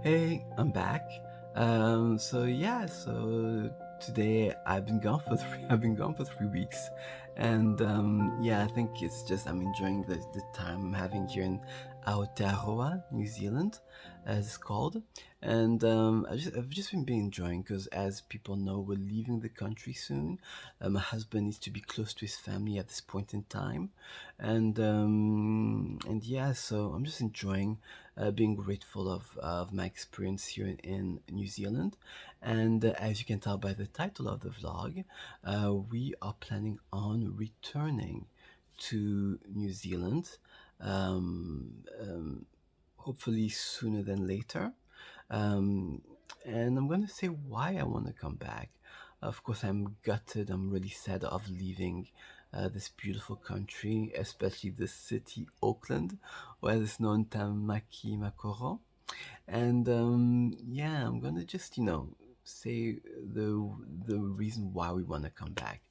Hey, I'm back. So today I've been gone for I've been gone for 3 weeks, and yeah, I think it's just I'm enjoying the time I'm having here in Aotearoa, New Zealand, as it's called, and I've just been enjoying because as people know, we're leaving the country soon. My husband needs to be close to his family at this point in time, and yeah, so I'm just enjoying being grateful of my experience here in New Zealand. And as you can tell by the title of the vlog, we are planning on returning to New Zealand, um, um, hopefully sooner than later. Um, and I'm going to say why I want to come back. Of course, I'm gutted. I'm really sad of leaving this beautiful country, especially the city, Auckland, where there's no Tamaki Makoro. And yeah, I'm gonna just say the reason why we want to come back.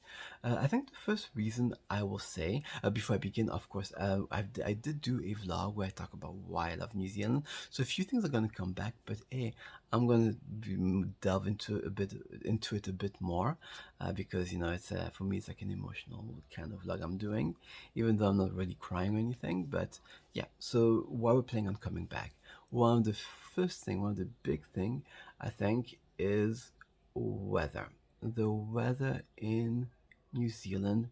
I think the first reason I will say before I begin, of course, I did do a vlog where I talk about why I love New Zealand. So a few things are gonna come back, but hey, I'm gonna delve into it a bit more because it's for me it's like an emotional kind of vlog I'm doing, even though I'm not really crying or anything. But yeah, so why we're planning on coming back, one of the big thing I think is weather. The weather in New Zealand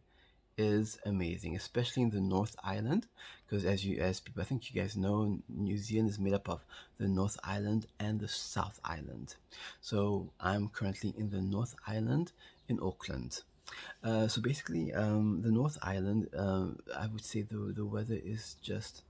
is amazing, especially in the North Island, because as people, I think you guys know, New Zealand is made up of the North Island and the South Island. So I'm currently in the North Island in Auckland. So basically, the North Island, I would say the weather is just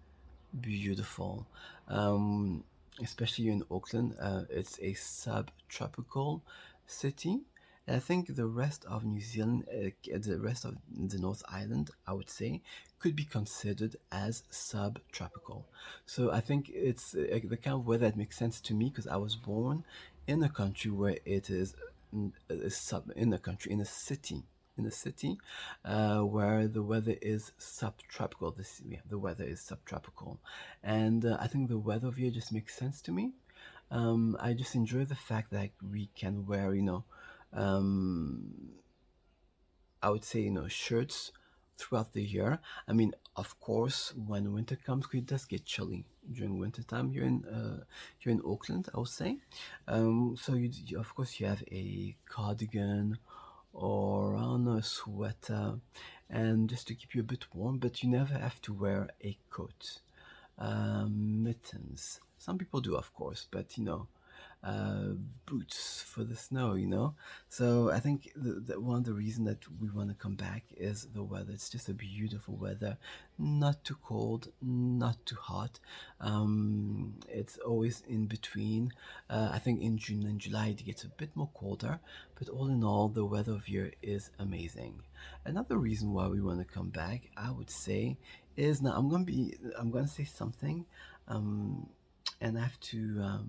beautiful. Um, Especially in Auckland, it's a subtropical city. And I think the rest of New Zealand, the rest of the North Island, I would say, could be considered as subtropical. So I think it's the kind of weather that makes sense to me because I was born in a country where it is in a country in a city where the weather is subtropical. The weather is subtropical, and I think the weather of here just makes sense to me. I just enjoy the fact that we can wear, um, I would say, shirts throughout the year. I mean, of course, when winter comes, it does get chilly during winter time here in Auckland, I would say. So of course you have a cardigan or I don't know, a sweater, and just to keep you a bit warm, but you never have to wear a coat. Mittens. Some people do, of course, but uh, boots for the snow, So I think one of the reasons that we want to come back is the weather. It's just a beautiful weather, not too cold, not too hot. It's always in between. I think in June and July it gets a bit more colder, but all in all, the weather of here is amazing. Another reason why we want to come back, I would say, is now I'm gonna say something, um, and I have to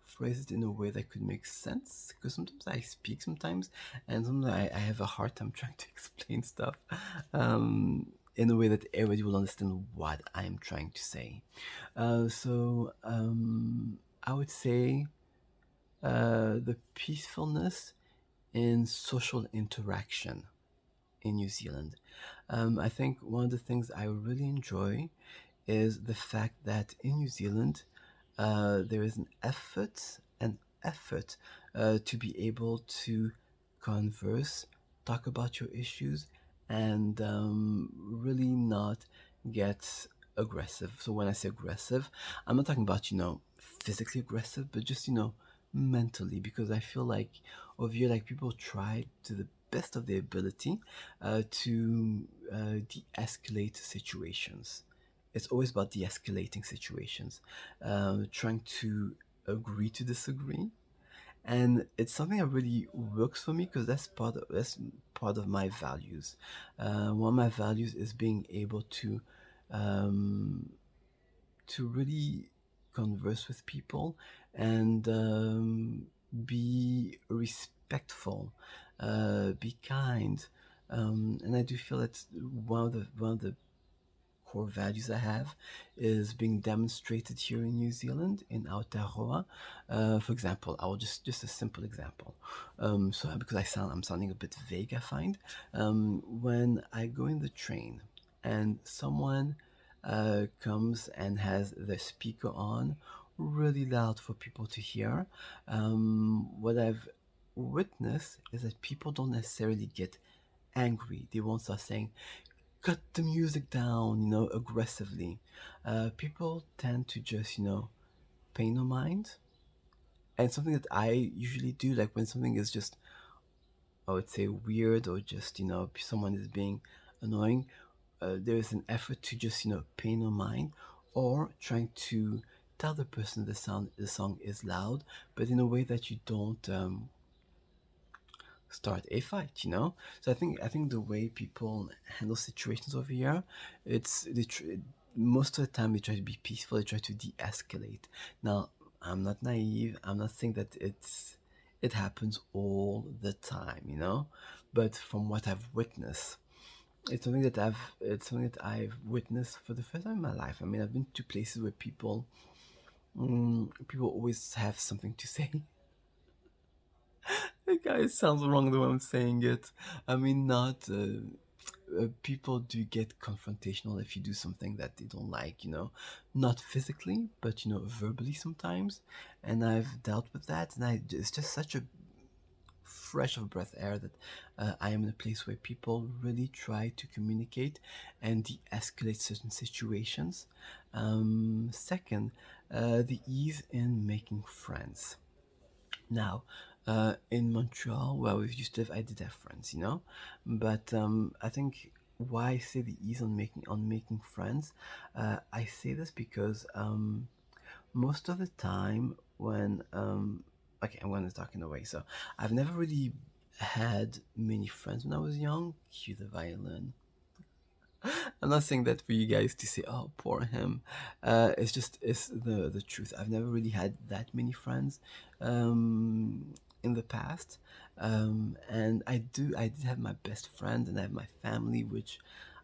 phrase it in a way that could make sense because sometimes I speak sometimes, and sometimes I have a hard time trying to explain stuff in a way that everybody will understand what I'm trying to say. I would say the peacefulness in social interaction in New Zealand. I think one of the things I really enjoy is the fact that in New Zealand there is an effort to be able to converse, talk about your issues, and really not get aggressive. So when I say aggressive, I'm not talking about physically aggressive, but just mentally, because I feel like over here, like people try to the best of their ability to de-escalate situations. It's always about de-escalating situations, trying to agree to disagree, and it's something that really works for me because that's part of my values. One of my values is being able um, to really converse with people and be respectful, be kind, and I do feel that's one of the core values I have is being demonstrated here in New Zealand in Aotearoa. For example, I will just a simple example. So because I'm sounding a bit vague, I find when I go in the train and someone comes and has the speaker on really loud for people to hear. What I've witnessed is that people don't necessarily get angry. They won't start saying, cut the music down, aggressively. People tend to just, pay no mind. And something that I usually do, like when something is just, I would say, weird or just, someone is being annoying, there is an effort to just pay no mind or trying to tell the person the song is loud, but in a way that you don't start a fight. So I think the way people handle situations over here, most of the time they try to be peaceful, they try to de-escalate. Now, I'm not naive, I'm not saying that it happens all the time, but from what I've witnessed, it's something that I've witnessed for the first time in my life. I mean, I've been to places where people always have something to say. Guys, sounds wrong the way I'm saying it. I mean, not. People do get confrontational if you do something that they don't like, not physically, but verbally sometimes. And I've dealt with that, and it's just such a fresh of breath air that I am in a place where people really try to communicate and de-escalate certain situations. Second, the ease in making friends. Now, in Montreal, where we used to live, I did have friends, but I think why I say the ease on making friends, I say this because most of the time when okay, I'm gonna talk in a way. So I've never really had many friends when I was young. Cue the violin. I'm not saying that for you guys to say, "Oh, poor him." It's the truth. I've never really had that many friends in the past, and I did have my best friend, and I have my family, which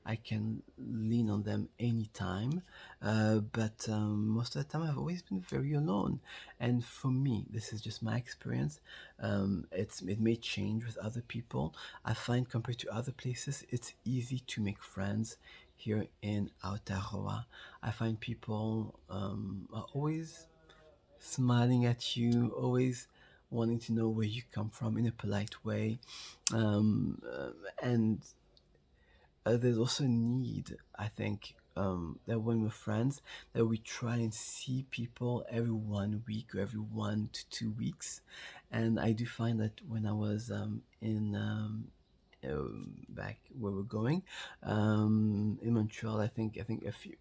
I can lean on them anytime. But most of the time, I've always been very alone. And for me, this is just my experience. It may change with other people. I find compared to other places, it's easy to make friends here in Aotearoa. I find people are always smiling at you, always wanting to know where you come from in a polite way. And there's also a need, I think, that when we're friends, that we try and see people every 1 week or every 1 to 2 weeks. And I do find that when I was back where we're going in Montreal, I think a few.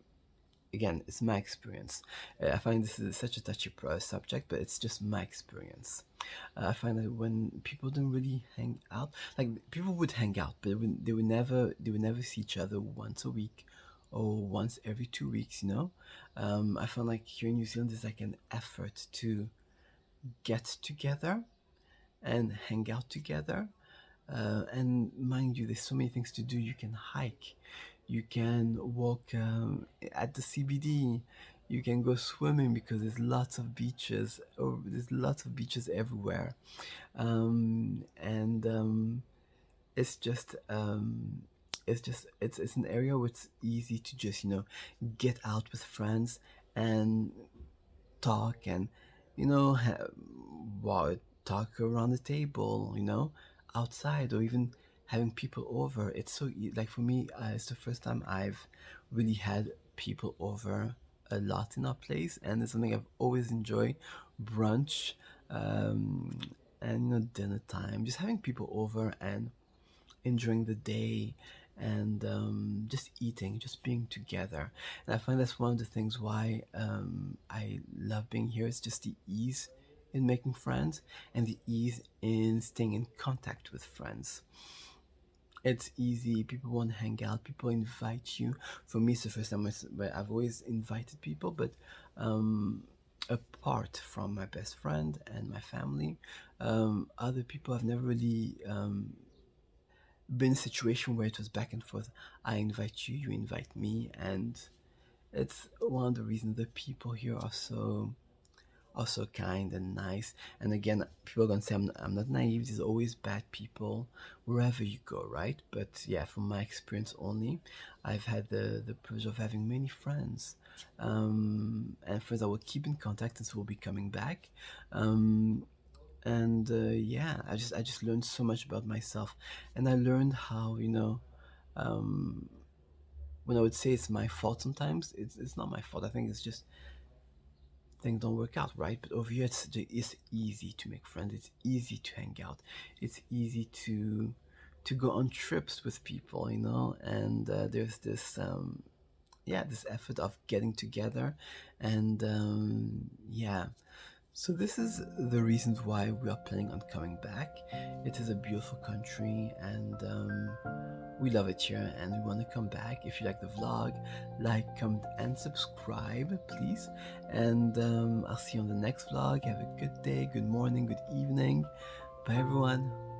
Again, it's my experience. I find this is such a touchy subject, but it's just my experience. I find that when people don't really hang out, like people would hang out, but they would never see each other once a week or once every 2 weeks. I find like here in New Zealand, there's like an effort to get together and hang out together. And mind you, there's so many things to do. You can hike, you can walk at the CBD, you can go swimming because there's lots of beaches. Or there's lots of beaches everywhere, and it's an area where it's easy to just get out with friends and talk and wow, talk around the table, outside, or even having people over. It's like for me, it's the first time I've really had people over a lot in our place, and it's something I've always enjoyed. Brunch, um, and dinner time, just having people over and enjoying the day, and just eating, just being together. And I find that's one of the things why I love being here. It's just the ease in making friends and the ease in staying in contact with friends. It's easy. People want to hang out. People invite you. For me, it's the first time where I've always invited people, but um, apart from my best friend and my family, other people I've never really been in a situation where it was back and forth. I invite you, you invite me, and it's one of the reasons the people here are so kind and nice. And again, people are gonna say I'm not naive. There's always bad people wherever you go, right? But yeah, from my experience only, I've had the pleasure of having many friends, and friends I will keep in contact and so will be coming back. Um, and yeah, I just learned so much about myself, and I learned how um, when I would say it's my fault sometimes, it's not my fault. I think it's just things don't work out, right? But over here, it's easy to make friends. It's easy to hang out. It's easy to go on trips with people, And there's this yeah, this effort of getting together, and yeah. So this is the reasons why we are planning on coming back. It is a beautiful country, and we love it here, and we want to come back. If you like the vlog, like, comment, and subscribe, please. And I'll see you on the next vlog. Have a good day, good morning, good evening. Bye, everyone.